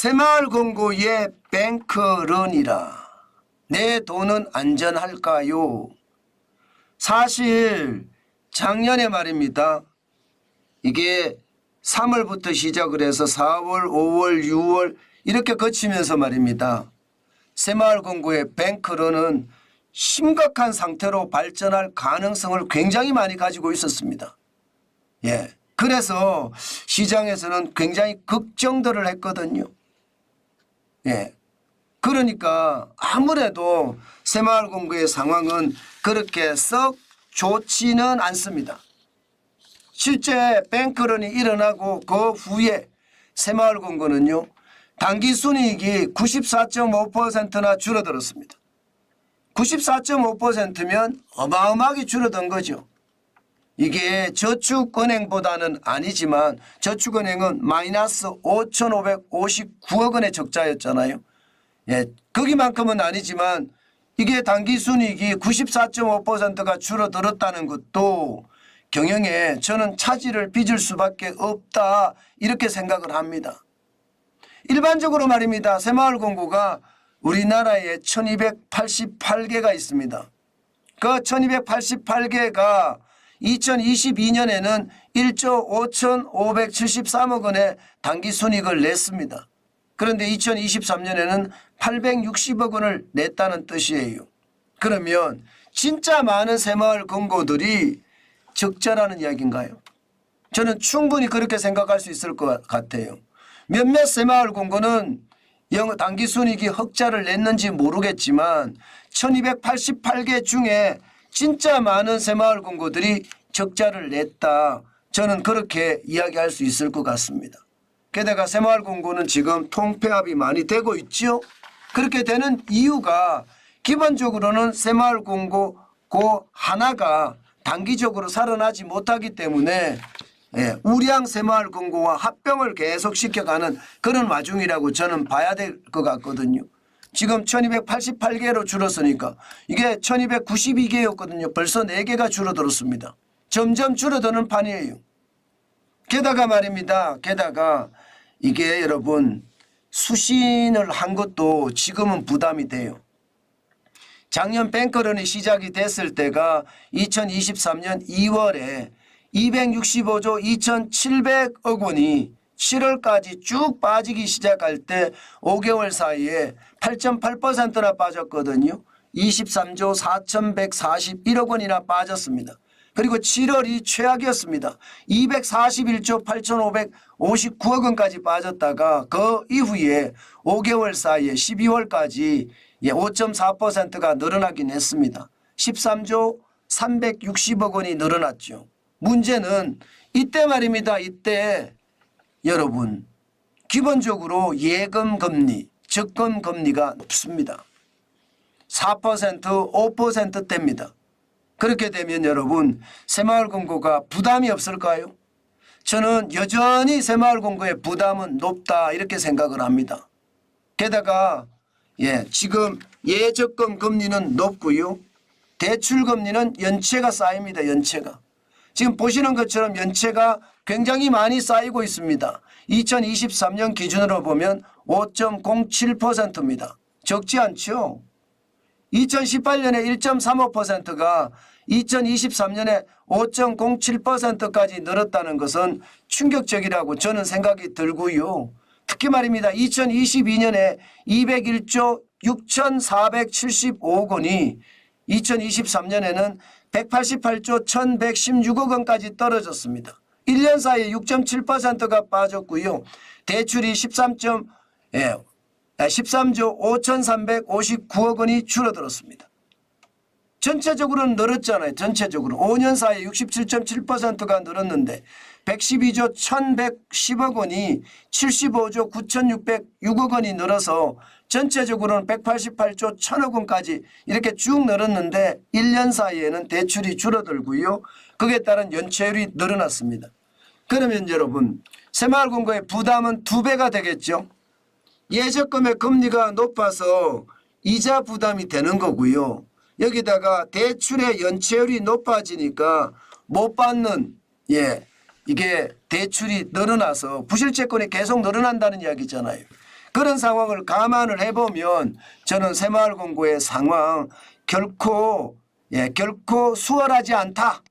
새마을금고의 뱅크런이라 내 돈은 안전할까요? 사실 작년에 말입니다. 이게 3월부터 시작을 해서 4월, 5월, 6월 이렇게 거치면서 말입니다. 새마을금고의 뱅크런은 심각한 상태로 발전할 가능성을 굉장히 많이 가지고 있었습니다. 예. 그래서 시장에서는 굉장히 걱정들을 했거든요. 예. 그러니까 아무래도 새마을금고의 상황은 그렇게 썩 좋지는 않습니다. 실제 뱅크런이 일어나고 그 후에 새마을금고는요, 당기순이익이 94.5%나 줄어들었습니다. 94.5%면 어마어마하게 줄어든 거죠. 이게 저축은행보다는 아니지만 저축은행은 마이너스 5,559억 원의 적자였잖아요. 예, 거기만큼은 아니지만 이게 당기순이익이 94.5%가 줄어들었다는 것도 경영에 저는 차질을 빚을 수밖에 없다 이렇게 생각을 합니다. 일반적으로 말입니다. 새마을금고가 우리나라에 1288개가 있습니다. 그 1288개가 2022년에는 1조 5,573억 원의 당기순이익을 냈습니다. 그런데 2023년에는 860억 원을 냈다는 뜻이에요. 그러면 진짜 많은 새마을금고들이 적자라는 이야기인가요? 저는 충분히 그렇게 생각할 수 있을 것 같아요. 몇몇 새마을금고는 당기순이익이 흑자를 냈는지 모르겠지만 1288개 중에 진짜 많은 새마을금고들이 적자를 냈다. 저는 그렇게 이야기할 수 있을 것 같습니다. 게다가 새마을금고는 지금 통폐합이 많이 되고 있죠. 그렇게 되는 이유가 기본적으로는 새마을금고 그 하나가 단기적으로 살아나지 못하기 때문에 우량 새마을금고와 합병을 계속시켜가는 그런 와중이라고 저는 봐야 될 것 같거든요. 지금 1288개로 줄었으니까 이게 1292개였거든요. 벌써 4개가 줄어들었습니다. 점점 줄어드는 판이에요. 게다가 말입니다. 게다가 이게 여러분 수신을 한 것도 지금은 부담이 돼요. 작년 뱅크런이 시작이 됐을 때가 2023년 2월에 265조 2,700억 원이 7월까지 쭉 빠지기 시작할 때 5개월 사이에 8.8%나 빠졌거든요. 23조 4,141억 원이나 빠졌습니다. 그리고 7월이 최악이었습니다. 241조 8,559억 원까지 빠졌다가 그 이후에 5개월 사이에 12월까지 5.4%가 늘어나긴 했습니다. 13조 360억 원이 늘어났죠. 문제는 이때 말입니다. 이때 여러분 기본적으로 예금금리, 적금금리가 높습니다. 4%, 5%대입니다. 그렇게 되면 여러분 새마을금고가 부담이 없을까요? 저는 여전히 새마을금고의 부담은 높다 이렇게 생각을 합니다. 게다가 지금 예적금 금리는 높고요. 대출금리는 연체가 쌓입니다. 연체가. 지금 보시는 것처럼 연체가 굉장히 많이 쌓이고 있습니다. 2023년 기준으로 보면 5.07%입니다. 적지 않죠? 2018년에 1.35%가 2023년에 5.07%까지 늘었다는 것은 충격적이라고 저는 생각이 들고요. 특히 말입니다. 2022년에 201조 6,475억 원이 2023년에는 188조 1,116억 원까지 떨어졌습니다. 1년 사이에 6.7%가 빠졌고요. 대출이 13조 5,359억 원이 줄어들었습니다. 전체적으로는 늘었잖아요. 전체적으로 5년 사이에 67.7%가 늘었는데 112조 1,110억 원이 75조 9,606억 원이 늘어서 전체적으로는 188조 1,000억 원까지 이렇게 쭉 늘었는데 1년 사이에는 대출이 줄어들고요. 거기에 따른 연체율이 늘어났습니다. 그러면 여러분 새마을금고의 부담은 2배가 되겠죠. 예적금의 금리가 높아서 이자 부담이 되는 거고요. 여기다가 대출의 연체율이 높아지니까 못 받는 이게 대출이 늘어나서 부실채권이 계속 늘어난다는 이야기잖아요. 그런 상황을 감안을 해보면 저는 새마을공고의 상황 결코 수월하지 않다.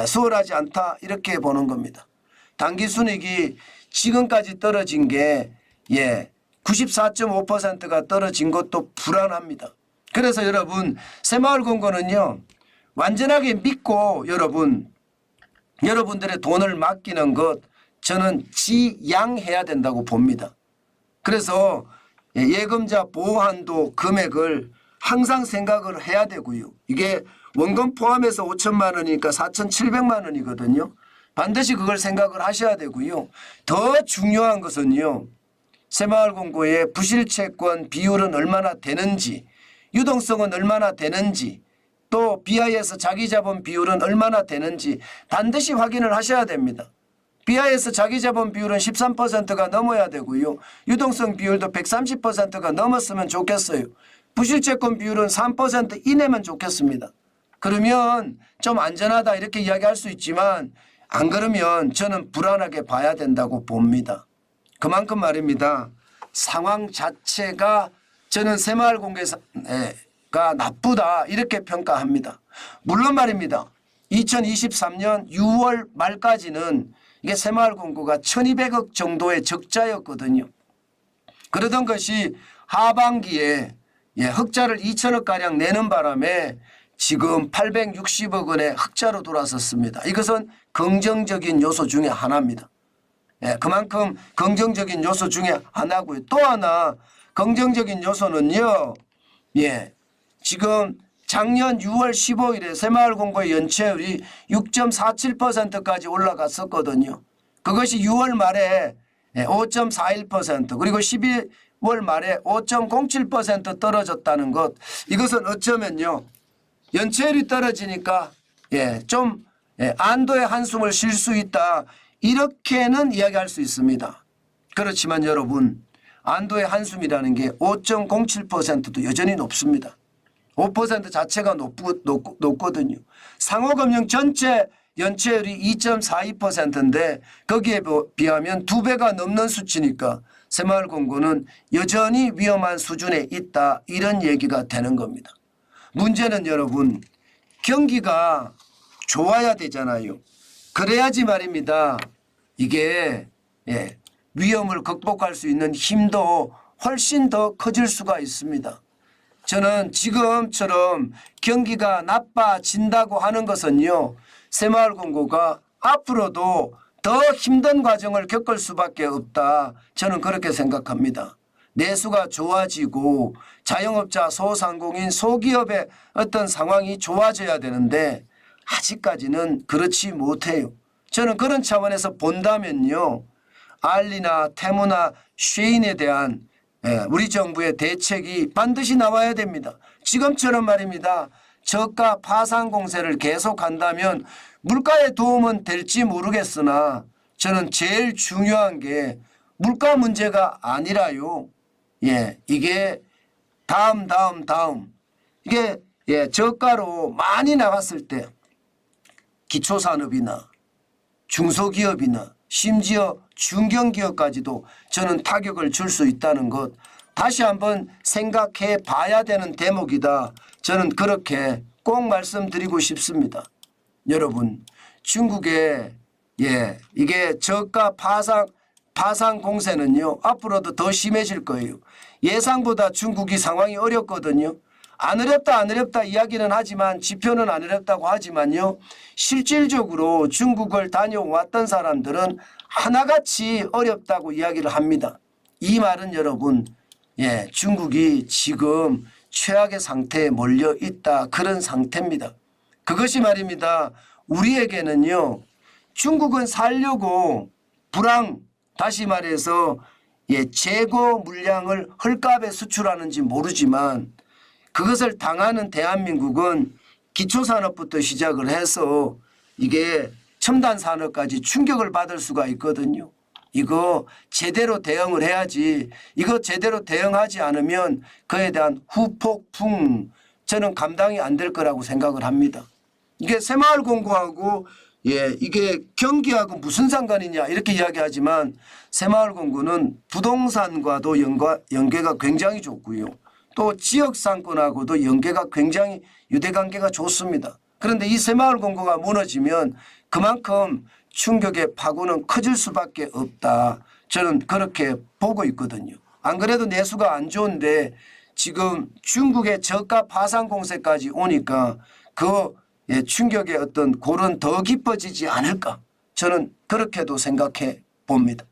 수월하지 않다 이렇게 보는 겁니다. 당기순이익이 지금까지 떨어진 게 94.5%가 떨어진 것도 불안합니다. 그래서 여러분 새마을공고는요 완전하게 믿고 여러분들의 돈을 맡기는 것 저는 지양해야 된다고 봅니다. 그래서 예금자 보호한도 금액을 항상 생각을 해야 되고요. 이게 원금 포함해서 5천만 원이니까 4,700만 원이거든요. 반드시 그걸 생각을 하셔야 되고요. 더 중요한 것은요. 새마을공고의 부실채권 비율은 얼마나 되는지, 유동성은 얼마나 되는지, 또 BIS 자기자본 비율은 얼마나 되는지 반드시 확인을 하셔야 됩니다. BIS 자기자본 비율은 13%가 넘어야 되고요. 유동성 비율도 130%가 넘었으면 좋겠어요. 부실채권 비율은 3% 이내면 좋겠습니다. 그러면 좀 안전하다 이렇게 이야기할 수 있지만 안 그러면 저는 불안하게 봐야 된다고 봅니다. 그만큼 말입니다. 상황 자체가 저는 새마을공고가 나쁘다 이렇게 평가합니다. 물론 말입니다. 2023년 6월 말까지는 이게 새마을공고가 1200억 정도의 적자였거든요. 그러던 것이 하반기에 흑자를 2천억가량 내는 바람에 지금 860억 원의 흑자로 돌아섰습니다. 이것은 긍정적인 요소 중에 하나입니다. 그만큼 긍정적인 요소 중에 하나고요. 또 하나 긍정적인 요소는요. 지금 작년 6월 15일에 새마을공고의 연체율이 6.47%까지 올라갔었거든요. 그것이 6월 말에 5.41% 그리고 12월 말에 5.07% 떨어졌다는 것. 이것은 어쩌면요. 연체율이 떨어지니까 좀 안도의 한숨을 쉴 수 있다. 이렇게는 이야기할 수 있습니다. 그렇지만 여러분 안도의 한숨이라는 게 5.07%도 여전히 높습니다. 5% 자체가 높거든요. 상호금융 전체 연체율이 2.42%인데 거기에 비하면 2배가 넘는 수치니까 새마을공고는 여전히 위험한 수준에 있다. 이런 얘기가 되는 겁니다. 문제는 여러분 경기가 좋아야 되잖아요. 그래야지 말입니다. 이게 위험을 극복할 수 있는 힘도 훨씬 더 커질 수가 있습니다. 저는 지금처럼 경기가 나빠진다고 하는 것은요. 새마을공고가 앞으로도 더 힘든 과정을 겪을 수밖에 없다. 저는 그렇게 생각합니다. 내수가 좋아지고 자영업자, 소상공인, 소기업의 어떤 상황이 좋아져야 되는데 아직까지는 그렇지 못해요. 저는 그런 차원에서 본다면요. 알리나 테무나 쉐인에 대한 우리 정부의 대책이 반드시 나와야 됩니다. 지금처럼 말입니다. 저가 파산 공세를 계속한다면 물가에 도움은 될지 모르겠으나 저는 제일 중요한 게 물가 문제가 아니라요. 이게 다음 이게 저가로 많이 나갔을 때 기초산업이나 중소기업이나 심지어 중견기업까지도 저는 타격을 줄 수 있다는 것 다시 한번 생각해 봐야 되는 대목이다. 저는 그렇게 꼭 말씀드리고 싶습니다. 여러분 중국의 이게 저가 파산 공세는요 앞으로도 더 심해질 거예요. 예상보다 중국이 상황이 어렵거든요. 안 어렵다 이야기는 하지만 지표는 안 어렵다고 하지만요. 실질적으로 중국을 다녀왔던 사람들은 하나같이 어렵다고 이야기를 합니다. 이 말은 여러분 중국이 지금 최악의 상태에 몰려 있다. 그런 상태입니다. 그것이 말입니다. 우리에게는요. 중국은 살려고 다시 말해서 재고 물량을 헐값에 수출하는지 모르지만 그것을 당하는 대한민국은 기초산업부터 시작을 해서 이게 첨단 산업까지 충격을 받을 수가 있거든요. 이거 제대로 대응을 해야지. 이거 제대로 대응하지 않으면 그에 대한 후폭풍 저는 감당이 안 될 거라고 생각을 합니다. 이게 새마을공고하고 예, 이게 경기하고 무슨 상관이냐 이렇게 이야기하지만 새마을공구는 부동산과도 연계가 굉장히 좋고요. 또 지역 상권하고도 연계가 굉장히 유대관계가 좋습니다. 그런데 이 새마을공구가 무너지면 그만큼 충격의 파고는 커질 수밖에 없다. 저는 그렇게 보고 있거든요. 안 그래도 내수가 안 좋은데 지금 중국의 저가 파산 공세까지 오니까 그 충격의 어떤 골은 더 깊어지지 않을까. 저는 그렇게도 생각해 봅니다.